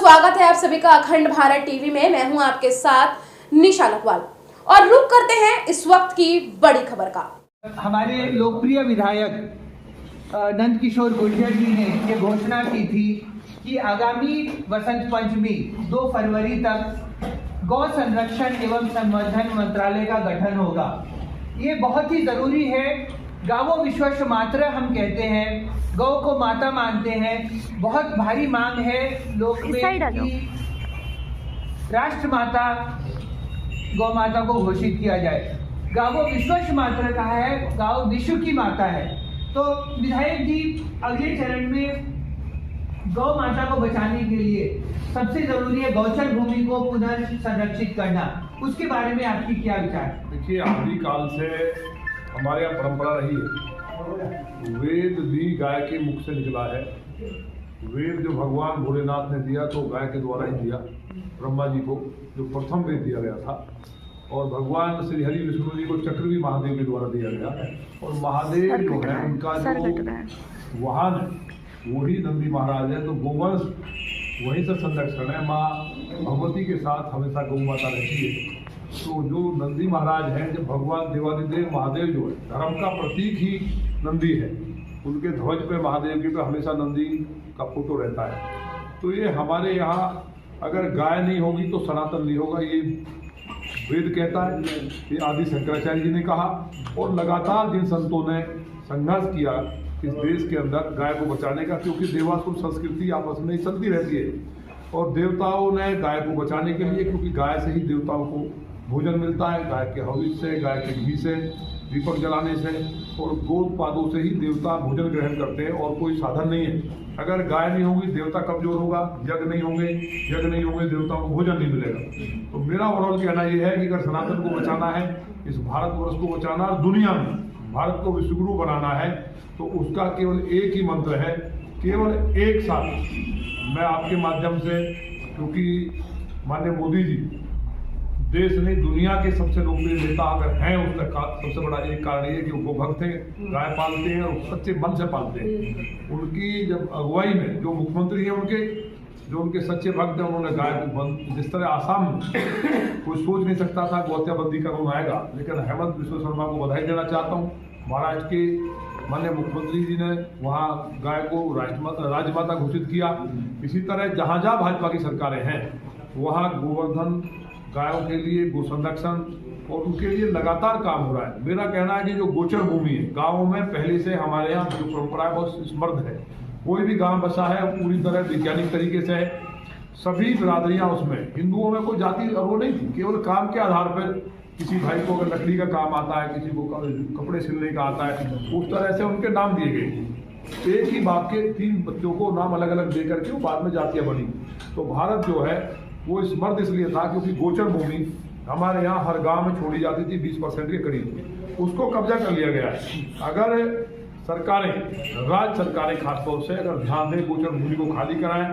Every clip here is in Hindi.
स्वागत है आप सभी का अखंड भारत टीवी में। मैं हूं आपके साथ निशा लखवाल और रुक करते हैं इस वक्त की बड़ी खबर का। हमारे लोकप्रिय विधायक नंद किशोर गुर्जर जी ने ये घोषणा की थी कि आगामी वसंत पंचमी 2 फरवरी तक गौ संरक्षण एवं संवर्धन मंत्रालय का गठन होगा। ये बहुत ही जरूरी है। गावो विश्वस्य मातरः हम कहते हैं, गौ को माता मानते हैं। बहुत भारी मांग है लोक में कि राष्ट्र माता गौ माता को घोषित किया जाए। गावो विश्वस्य मातरः कहा है, गाव विश्व की माता है। तो विधायक जी अगले चरण में गौ माता को बचाने के लिए सबसे जरूरी है गौचर भूमि को पुनर्संरक्षित करना। उसके बारे में आपकी क्या विचार? देखिए, आदिकाल से हमारे यहाँ परंपरा रही है। वेद भी गाय के मुख से निकला है। वेद जो भगवान भोलेनाथ ने दिया तो गाय के द्वारा ही दिया। ब्रह्मा जी को जो प्रथम वेद दिया गया था, और भगवान श्री हरि विष्णु जी को चक्र भी महादेव के द्वारा दिया गया। और महादेव जो है उनका जो वाहन वही नंदी महाराज है। तो गोवंश वहीं से संरक्षण है। माँ भगवती के साथ हमेशा गौ माता रहती है। तो जो नंदी महाराज हैं, जब भगवान देवादिदेव महादेव जो है धर्म का प्रतीक ही नंदी है, उनके ध्वज पे महादेव के पे हमेशा नंदी का फोटो रहता है। तो ये हमारे यहाँ अगर गाय नहीं होगी तो सनातन नहीं होगा, ये वेद कहता है। ये आदि शंकराचार्य जी ने कहा। और लगातार जिन संतों ने संघर्ष किया इस देश के अंदर गाय को बचाने का, क्योंकि देवासुर संस्कृति आपस में चलती रहती है। और देवताओं ने गाय को बचाने के लिए, क्योंकि गाय से ही देवताओं को भोजन मिलता है, गाय के हविष्य से, गाय के घी से, दीपक जलाने से और गोपादों से ही देवता भोजन ग्रहण करते हैं। और कोई साधन नहीं है। अगर गाय नहीं होगी देवता कमजोर होगा, यज्ञ नहीं होंगे देवताओं को भोजन नहीं मिलेगा। तो मेरा ओवरऑल कहना यह है कि अगर सनातन को बचाना है, इस भारतवर्ष को बचाना और दुनिया में भारत को विश्वगुरु बनाना है, तो उसका केवल एक ही मंत्र है, केवल एक साथ। मैं आपके माध्यम से, क्योंकि माननीय मोदी जी देश ने दुनिया के सबसे लोकप्रिय नेता अगर हैं, उसका सबसे बड़ा एक कारण ये कि वो भक्त हैं, गाय पालते हैं और सच्चे मन से पालते हैं। उनकी जब अगुवाई में जो मुख्यमंत्री हैं उनके, जो उनके सच्चे भक्त हैं, उन्होंने गाय को बंद, जिस तरह आसाम में कोई सोच नहीं सकता था गोहत्याबंदी का कानून आएगा, लेकिन हेमंत बिश्व शर्मा को बधाई देना चाहता हूँ। महाराष्ट्र के माननीय मुख्यमंत्री जी ने वहाँ गाय को राजमाता घोषित किया। इसी तरह जहाँ जहाँ भाजपा की सरकारें हैं वहाँ गोवर्धन, गायों के लिए गो संरक्षण और उनके लिए लगातार काम हो रहा है। मेरा कहना है कि जो गोचर भूमि है गाँव में, पहले से हमारे यहाँ जो परंपरा है बहुत समृद्ध है। कोई भी गांव बसा है पूरी तरह वैज्ञानिक तरीके से है। सभी बिरादरियां उसमें, हिंदुओं में कोई जाति और वो नहीं थी। केवल काम के आधार पर किसी भाई को अगर लकड़ी का काम आता है, किसी को कपड़े सिलने का आता है, उस तरह से उनके नाम दिए गए। एक ही बाप के 3 बच्चों को नाम अलग अलग दे करके बाद में जातियां बनी। तो भारत जो है वो समृद्ध इसलिए था क्योंकि गोचर भूमि हमारे यहाँ हर गांव में छोड़ी जाती थी 20% के करीब, उसको कब्जा कर लिया गया है। अगर सरकारें, राज्य सरकारें खासतौर से अगर ध्यान दें, गोचर भूमि को खाली कराएं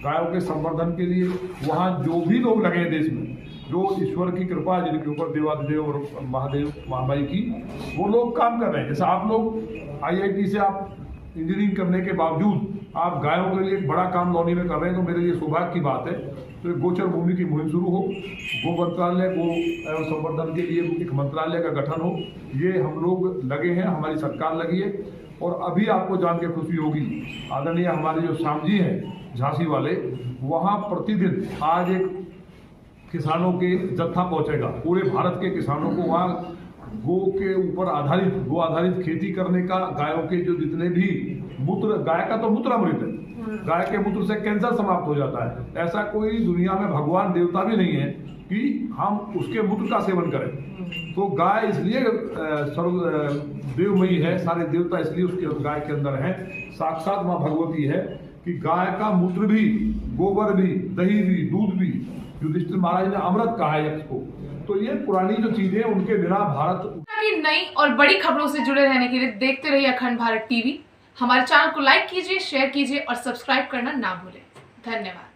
गायों के संवर्धन के लिए, वहाँ जो भी लोग लगे हैं देश में, जो ईश्वर की कृपा जिनके ऊपर देवादिदेव और महादेव महामाई की, वो लोग काम कर रहे हैं। जैसे आप लोग IIT से आप इंजीनियरिंग करने के बावजूद आप गायों के लिए एक बड़ा काम लौनी में कर रहे हैं, तो मेरे लिए सौभाग्य की बात है। तो गोचर भूमि की मुहिम शुरू हो, गो मंत्रालय, गो एवं संवर्धन के लिए एक मंत्रालय का गठन हो। ये हम लोग लगे हैं, हमारी सरकार लगी है। और अभी आपको जान के खुशी होगी, आदरणीय हमारे जो श्याम जी हैं झांसी वाले, वहाँ प्रतिदिन आज एक किसानों के जत्था पहुँचेगा। पूरे भारत के किसानों को वहाँ गो के ऊपर आधारित, गो आधारित खेती करने का, गायों के जो जितने भी मूत्र, गाय का तो मूत्र अमृत है, गाय के मूत्र से कैंसर समाप्त हो जाता है। ऐसा कोई दुनिया में भगवान देवता भी नहीं है कि हम उसके मूत्र का सेवन करें। तो गाय इसलिए सर्व देवमयी है, सारे देवता इसलिए उसके गाय के अंदर हैं। साक्षात माँ भगवती है कि गाय का मूत्र भी, गोबर भी, दही भी, दूध भी, युधिष्ठिर महाराज ने अमृत कहा है यक्ष को। तो ये पुरानी जो चीजें, उनके बिना भारत की नई और बड़ी खबरों से जुड़े रहने के लिए देखते रहिए अखंड भारत टीवी। हमारे चैनल को लाइक कीजिए, शेयर कीजिए और सब्सक्राइब करना ना भूलें। धन्यवाद।